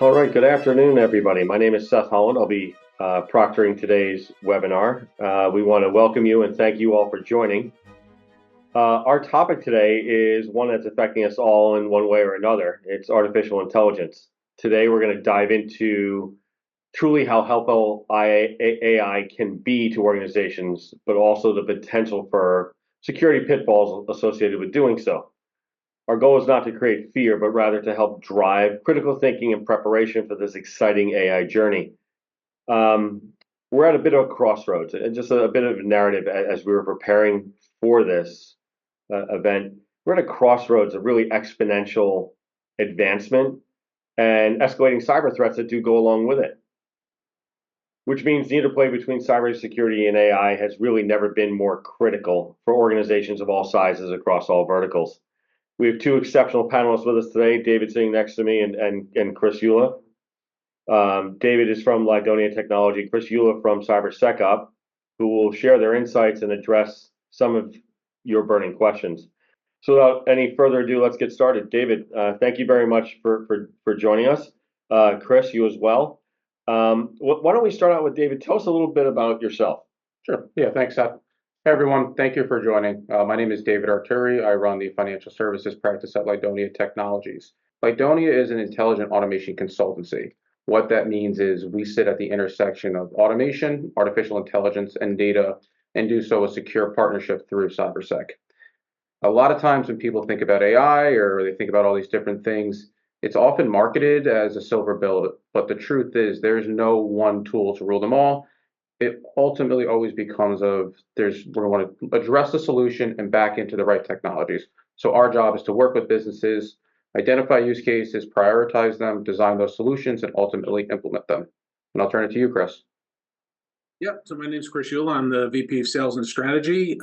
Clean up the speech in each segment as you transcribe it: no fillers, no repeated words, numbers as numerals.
All right, good afternoon, everybody. My name is Seth Holland. I'll be proctoring today's webinar. We want to welcome you and thank you all for joining. Our topic today is one that's affecting us all in one way or another. It's artificial intelligence. Today, we're going to dive into truly how helpful AI can be to organizations, but also the potential for security pitfalls associated with doing so. Our goal is not to create fear, but rather to help drive critical thinking and preparation for this exciting AI journey. We're at a bit of a crossroads, and just a bit of a narrative as we were preparing for this event. We're at a crossroads of really exponential advancement and escalating cyber threats that do go along with it, which means the interplay between cybersecurity and AI has really never been more critical for organizations of all sizes across all verticals. We have two exceptional panelists with us today, David sitting next to me and Chris Eula. David is from Lydonia Technology, Chris Eula from Cybersecurity, who will share their insights and address some of your burning questions. So without any further ado, let's get started. David, thank you very much for joining us. Chris, you as well. Why don't we start out with David? Tell us a little bit about yourself. Sure. Yeah, thanks, Seth. Hey, everyone. Thank you for joining. My name is David Arturi. I run the financial services practice at Lydonia Technologies. Lydonia is an intelligent automation consultancy. What that means is we sit at the intersection of automation, artificial intelligence, and data, and do so with secure partnership through Cybersec. A lot of times when people think about AI or they think about all these different things, it's often marketed as a silver bullet, but the truth is there's no one tool to rule them all. It ultimately always becomes we want to address the solution and back into the right technologies. So our job is to work with businesses, identify use cases, prioritize them, design those solutions, and ultimately implement them. And I'll turn it to you, Chris. Yep. So my name's Chris Eula. I'm the VP of Sales and Strategy.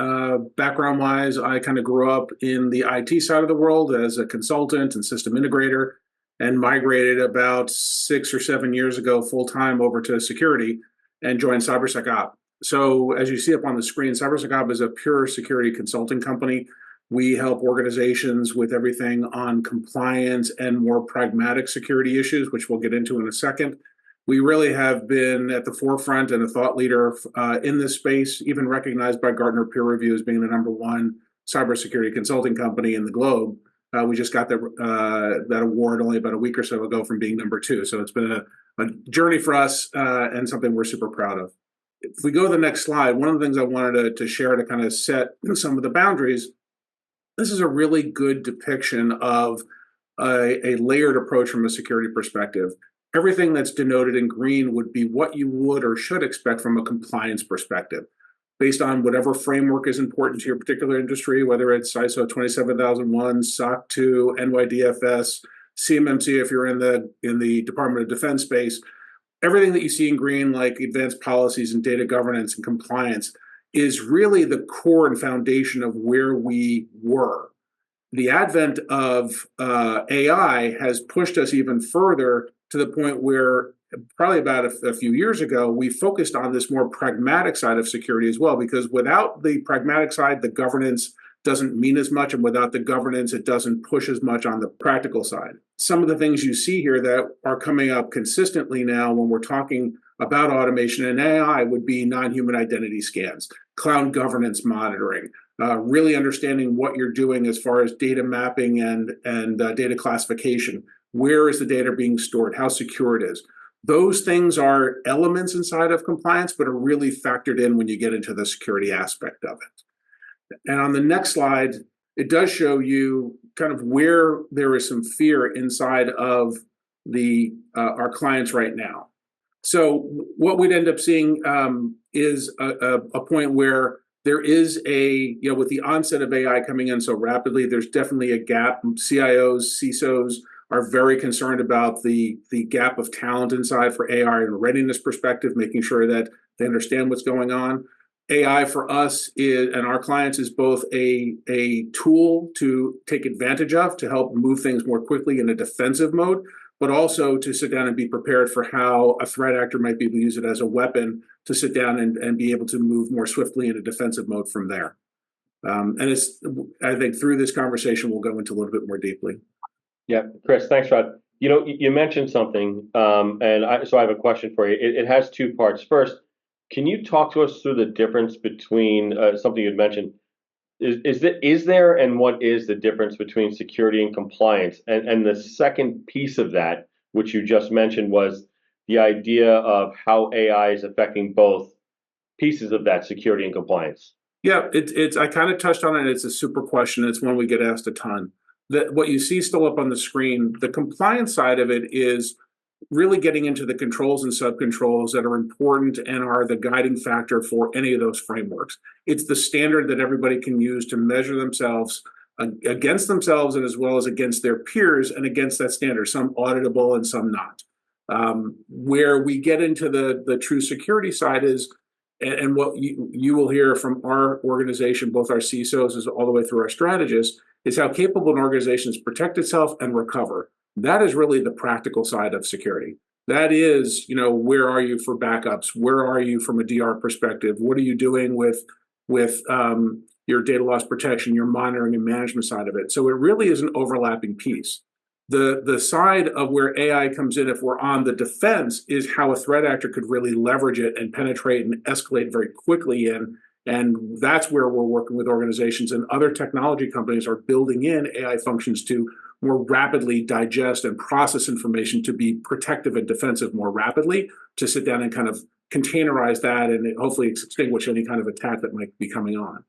Background-wise, I kind of grew up in the IT side of the world as a consultant and system integrator, and migrated about 6 or 7 years ago full-time over to security and joined Cybersecurity. So as you see up on the screen, Cybersecurity is a pure security consulting company. We help organizations with everything on compliance and more pragmatic security issues, which we'll get into in a second. We really have been at the forefront and a thought leader in this space, even recognized by Gartner peer review as being the #1 cybersecurity consulting company in the globe. We just got that award only about a week or so ago from being #2. So it's been a journey for us and something we're super proud of. If we go to the next slide, one of the things I wanted to share to kind of set some of the boundaries, this is a really good depiction of a layered approach from a security perspective. Everything that's denoted in green would be what you would or should expect from a compliance perspective, based on whatever framework is important to your particular industry, whether it's ISO 27001, SOC 2, NYDFS, CMMC if you're in the Department of Defense space. Everything that you see in green, like advanced policies and data governance and compliance, is really the core and foundation of where we were. The advent of AI has pushed us even further to the point where probably about a few years ago, we focused on this more pragmatic side of security as well, because without the pragmatic side, the governance doesn't mean as much, and without the governance, it doesn't push as much on the practical side. Some of the things you see here that are coming up consistently now when we're talking about automation and AI would be non-human identity scans, cloud governance monitoring, really understanding what you're doing as far as data mapping and data classification. Where is the data being stored? How secure it is? Those things are elements inside of compliance, but are really factored in when you get into the security aspect of it. And on the next slide, it does show you kind of where there is some fear inside of our clients right now. So what we'd end up seeing is a point where there is with the onset of AI coming in so rapidly, there's definitely a gap. CIOs, CISOs are very concerned about the gap of talent inside for AI and readiness perspective, making sure that they understand what's going on. AI for us and our clients is both a tool to take advantage of to help move things more quickly in a defensive mode, but also to sit down and be prepared for how a threat actor might be able to use it as a weapon to sit down and be able to move more swiftly in a defensive mode from there. I think through this conversation, we'll go into a little bit more deeply. Yeah, Chris, thanks, Rod. You mentioned something, so I have a question for you. It has two parts. First, can you talk to us through the difference between something you'd mentioned? Is there and what is the difference between security and compliance? And the second piece of that, which you just mentioned, was the idea of how AI is affecting both pieces of that security and compliance. Yeah, it's I kind of touched on it. It's a super question. It's one we get asked a ton. That what you see still up on the screen, the compliance side of it is really getting into the controls and subcontrols that are important and are the guiding factor for any of those frameworks. It's the standard that everybody can use to measure themselves against themselves and as well as against their peers and against that standard, some auditable and some not. Where we get into the true security side is, and what you will hear from our organization, both our CISOs as all the way through our strategists, is how capable an organization is protect itself and recover. That is really the practical side of security. That is, where are you for backups? Where are you from a DR perspective? What are you doing with your data loss protection, your monitoring and management side of it? So it really is an overlapping piece. The side of where AI comes in, if we're on the defense, is how a threat actor could really leverage it and penetrate and escalate very quickly in. And that's where we're working with organizations, and other technology companies are building in AI functions to more rapidly digest and process information to be protective and defensive more rapidly, to sit down and kind of containerize that and hopefully extinguish any kind of attack that might be coming on.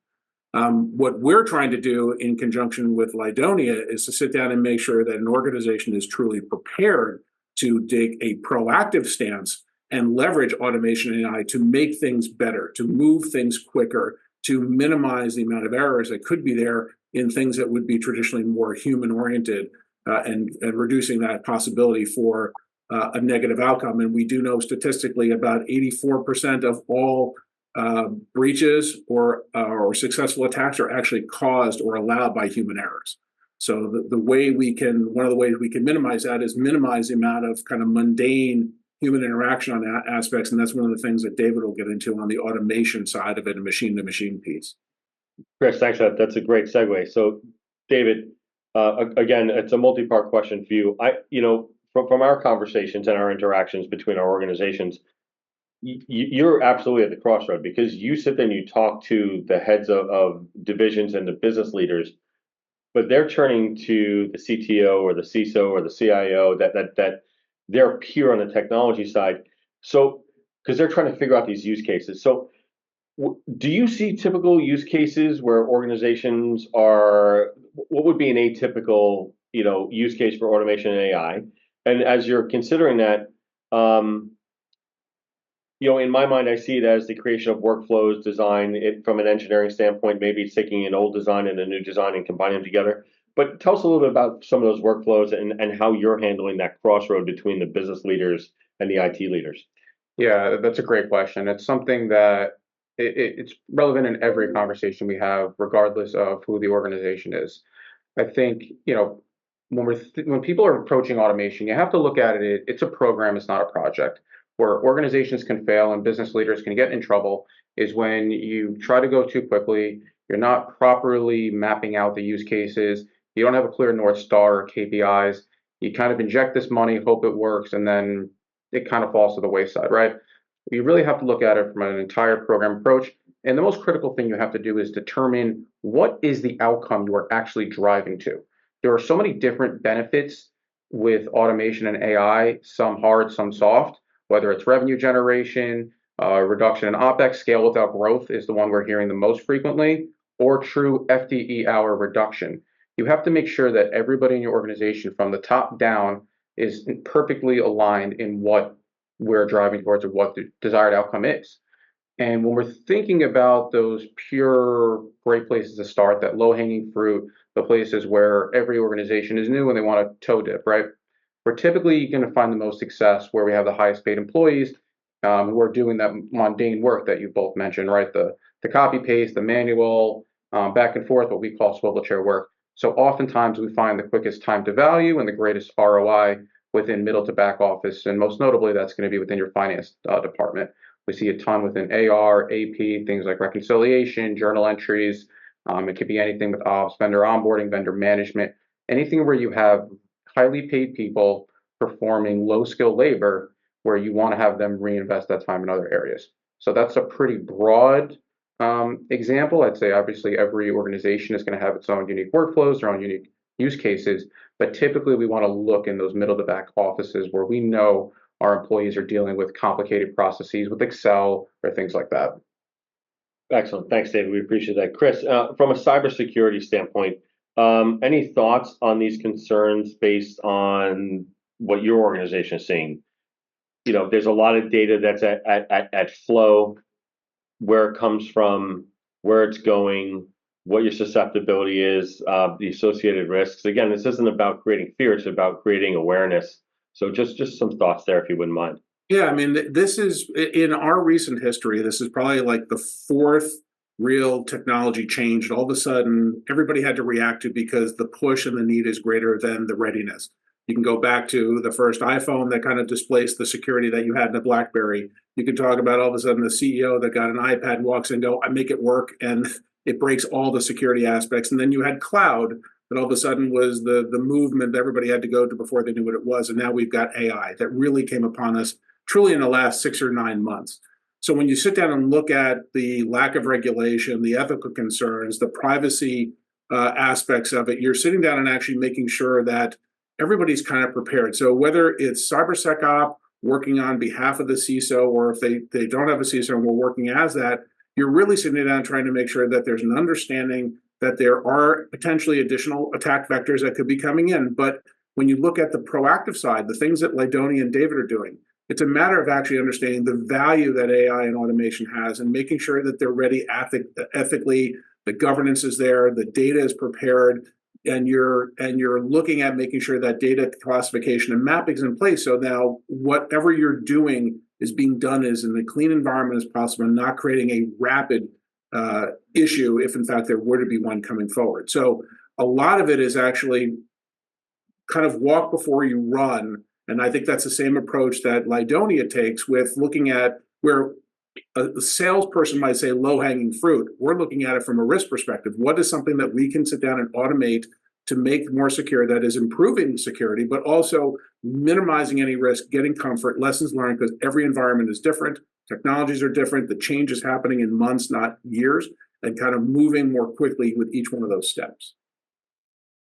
What we're trying to do in conjunction with Lydonia is to sit down and make sure that an organization is truly prepared to take a proactive stance and leverage automation and AI to make things better, to move things quicker, to minimize the amount of errors that could be there in things that would be traditionally more human oriented, and reducing that possibility for a negative outcome. And we do know statistically about 84% of all breaches or successful attacks are actually caused or allowed by human errors. So one of the ways we can minimize that is minimize the amount of kind of mundane human interaction on aspects. And that's one of the things that David will get into on the automation side of it, and machine to machine piece. Chris, thanks. That's a great segue. So, David, again, it's a multi-part question for you. From our conversations and our interactions between our organizations, you're absolutely at the crossroad, because you sit there and you talk to the heads of divisions and the business leaders, but they're turning to the CTO or the CISO or the CIO that they're peer on the technology side. So, because they're trying to figure out these use cases. So, do you see typical use cases where organizations are? What would be an atypical, use case for automation and AI? And as you're considering that, in my mind, I see it as the creation of workflows, design it from an engineering standpoint. Maybe it's taking an old design and a new design and combining them together. But tell us a little bit about some of those workflows and how you're handling that crossroad between the business leaders and the IT leaders. Yeah, that's a great question. It's something that it's relevant in every conversation we have, regardless of who the organization is. I think, when people are approaching automation, you have to look at it. It's a program. It's not a project. Where organizations can fail and business leaders can get in trouble is when you try to go too quickly. You're not properly mapping out the use cases. You don't have a clear North Star or KPIs. You kind of inject this money, hope it works, and then it kind of falls to the wayside, right? You really have to look at it from an entire program approach. And the most critical thing you have to do is determine what is the outcome you are actually driving to. There are so many different benefits with automation and AI, some hard, some soft, whether it's revenue generation, reduction in OpEx, scale without growth is the one we're hearing the most frequently, or true FTE hour reduction. You have to make sure that everybody in your organization from the top down is perfectly aligned in what we're driving towards or what the desired outcome is. And when we're thinking about those pure great places to start, that low-hanging fruit, the places where every organization is new and they want to toe dip, right? We're typically going to find the most success where we have the highest paid employees who are doing that mundane work that you both mentioned, right? The copy paste, the manual, back and forth, what we call swivel chair work. So oftentimes we find the quickest time to value and the greatest ROI within middle to back office, and most notably that's going to be within your finance department. We see a ton within AR, AP, things like reconciliation, journal entries. It could be anything with ops, vendor onboarding, vendor management, anything where you have highly paid people performing low-skilled labor where you want to have them reinvest that time in other areas. So that's a pretty broad example. I'd say obviously every organization is going to have its own unique workflows, their own unique use cases, but typically we want to look in those middle to back offices where we know our employees are dealing with complicated processes with Excel or things like that. Excellent. Thanks, David. We appreciate that. Chris, from a cybersecurity standpoint, any thoughts on these concerns based on what your organization is seeing? You know, there's a lot of data that's at flow, where it comes from, where it's going, what your susceptibility is, the associated risks. Again, this isn't about creating fear, it's about creating awareness. So just some thoughts there, if you wouldn't mind. Yeah, I mean, this is in our recent history, this is probably like the fourth real technology change. And all of a sudden, everybody had to react to because the push and the need is greater than the readiness. You can go back to the first iPhone that kind of displaced the security that you had in a BlackBerry. You can talk about all of a sudden the CEO that got an iPad walks in and go, I make it work, and it breaks all the security aspects. And then you had cloud that all of a sudden was the movement that everybody had to go to before they knew what it was. And now we've got AI that really came upon us truly in the last 6 or 9 months. So when you sit down and look at the lack of regulation, the ethical concerns, the privacy aspects of it, you're sitting down and actually making sure that everybody's kind of prepared. So whether it's CyberSecOp working on behalf of the CISO, or if they don't have a CISO and we're working as that, you're really sitting down trying to make sure that there's an understanding that there are potentially additional attack vectors that could be coming in. But when you look at the proactive side, the things that Lydonia and David are doing, it's a matter of actually understanding the value that AI and automation has and making sure that they're ready ethically, the governance is there, the data is prepared, and you're looking at making sure that data classification and mapping is in place. So now whatever you're doing is being done as in a clean environment as possible and not creating a rapid issue if in fact there were to be one coming forward. So a lot of it is actually kind of walk before you run. And I think that's the same approach that Lydonia takes with looking at where a salesperson might say low-hanging fruit. We're looking at it from a risk perspective. What is something that we can sit down and automate to make more secure that is improving security, but also minimizing any risk, getting comfort, lessons learned, because every environment is different. Technologies are different. The change is happening in months, not years, and kind of moving more quickly with each one of those steps.